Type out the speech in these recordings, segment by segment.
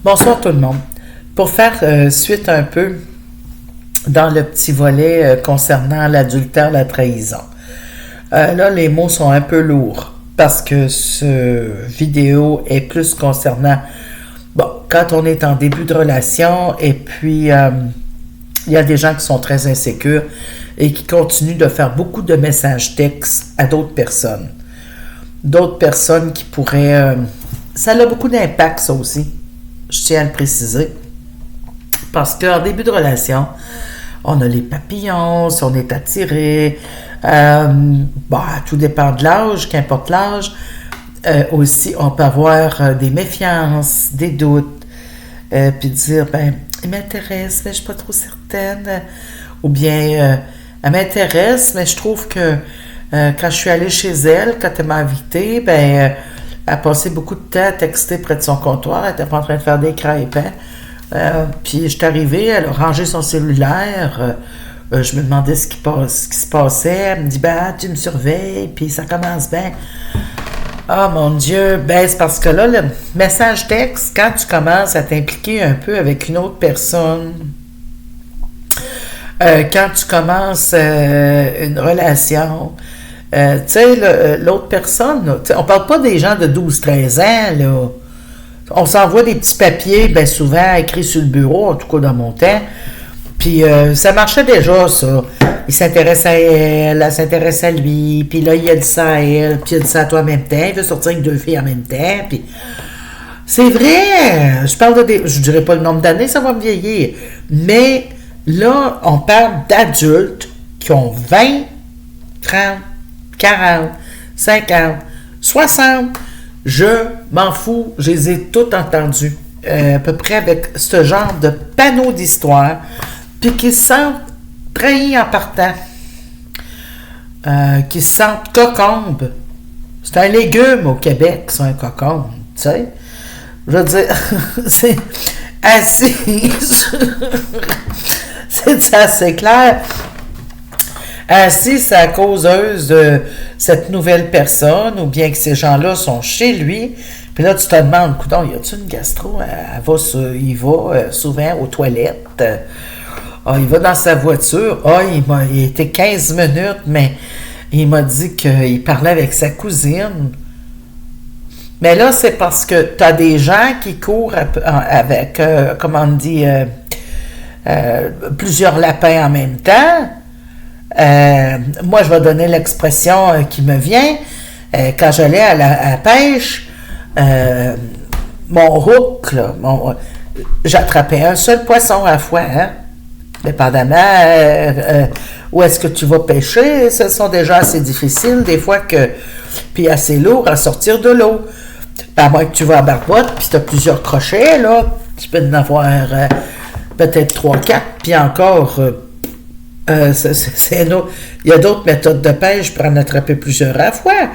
Bonsoir tout le monde. Pour faire suite un peu dans le petit volet concernant l'adultère, la trahison. Là, les mots sont un peu lourds parce que ce vidéo est plus concernant, quand on est en début de relation et puis il y a des gens qui sont très insécures et qui continuent de faire beaucoup de messages textes à d'autres personnes. D'autres personnes qui pourraient... ça a beaucoup d'impact, ça aussi. Je tiens à le préciser. Parce qu'en début de relation, on a les papillons, si on est attiré. Tout dépend de l'âge, qu'importe l'âge. Aussi, on peut avoir des méfiances, des doutes. Puis dire, il m'intéresse, mais je ne suis pas trop certaine. Ou bien, elle m'intéresse, mais je trouve que quand je suis allée chez elle, quand elle m'a invitée, elle a passé beaucoup de temps à texter près de son comptoir. Elle n'était pas en train de faire des crêpes. Puis je suis arrivée, elle a rangé son cellulaire. Je me demandais ce qui se passait. Elle me dit, tu me surveilles, puis ça commence bien. Oh mon Dieu, c'est parce que là, le message texte, quand tu commences à t'impliquer un peu avec une autre personne, quand tu commences une relation, l'autre personne, là, on parle pas des gens de 12-13 ans, là. On s'envoie des petits papiers, souvent écrits sur le bureau, en tout cas dans mon temps. Puis ça marchait déjà, ça. Il s'intéresse à elle s'intéresse à lui, puis là, il a dit ça à elle, puis il a dit ça à toi en même temps. Il veut sortir avec 2 filles en même temps, puis... C'est vrai! Je parle je dirais pas le nombre d'années, ça va me vieillir. Mais là, on parle d'adultes qui ont 20, 30, 40, 50, 60. Je m'en fous, je les ai toutes entendues, à peu près avec ce genre de panneau d'histoire, puis qui se sentent trahis en partant, qui se sentent cocombes. C'est un légume au Québec, c'est un cocombe, tu sais. Je veux dire, c'est assis, c'est assez clair. Si c'est à causeuse de cette nouvelle personne ou bien que ces gens-là sont chez lui, puis là, tu te demandes, coudonc, y a-t-il une gastro? Il va souvent aux toilettes. Il va dans sa voiture. Il était 15 minutes, mais il m'a dit qu'il parlait avec sa cousine. Mais là, c'est parce que tu as des gens qui courent avec, plusieurs lapins en même temps. Moi, je vais donner l'expression qui me vient. Quand j'allais à la pêche, mon hook, là, j'attrapais un seul poisson à la fois. Dépendamment où est-ce que tu vas pêcher, ce sont déjà assez difficiles, des fois puis assez lourd à sortir de l'eau. À moins que tu vas à Barbotte, puis tu as plusieurs crochets, là, tu peux en avoir peut-être 3-4, puis encore... il y a d'autres méthodes de pêche pour en attraper plusieurs à la fois.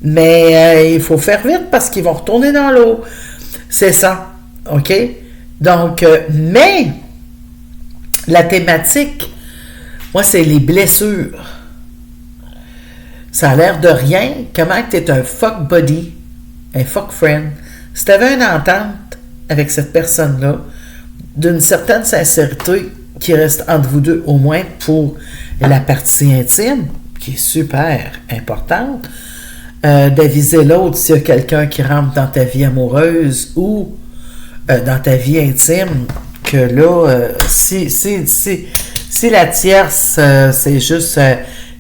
Mais il faut faire vite parce qu'ils vont retourner dans l'eau. C'est ça. OK? Donc, mais la thématique, moi, c'est les blessures. Ça a l'air de rien. Comment tu es un fuck buddy, un fuck friend. Si tu avais une entente avec cette personne-là, d'une certaine sincérité, qui reste entre vous deux, au moins pour la partie intime, qui est super importante, d'aviser l'autre s'il y a quelqu'un qui rentre dans ta vie amoureuse ou dans ta vie intime, que là, si la tierce, c'est juste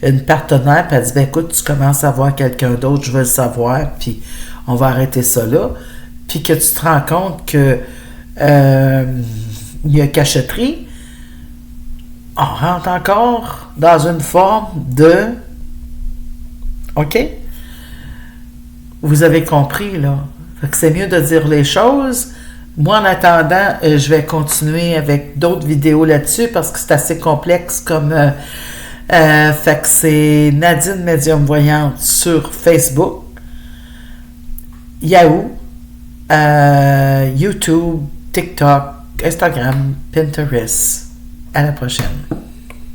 une partenaire, puis elle dit, écoute, tu commences à voir quelqu'un d'autre, je veux le savoir, puis on va arrêter ça là, puis que tu te rends compte que il y a cachotterie, on rentre encore dans une forme de... OK? Vous avez compris, là. Fait que c'est mieux de dire les choses. Moi, en attendant, je vais continuer avec d'autres vidéos là-dessus parce que c'est assez complexe comme... fait que c'est Nadine Médium Voyante sur Facebook, Yahoo, YouTube, TikTok, Instagram, Pinterest. À la prochaine.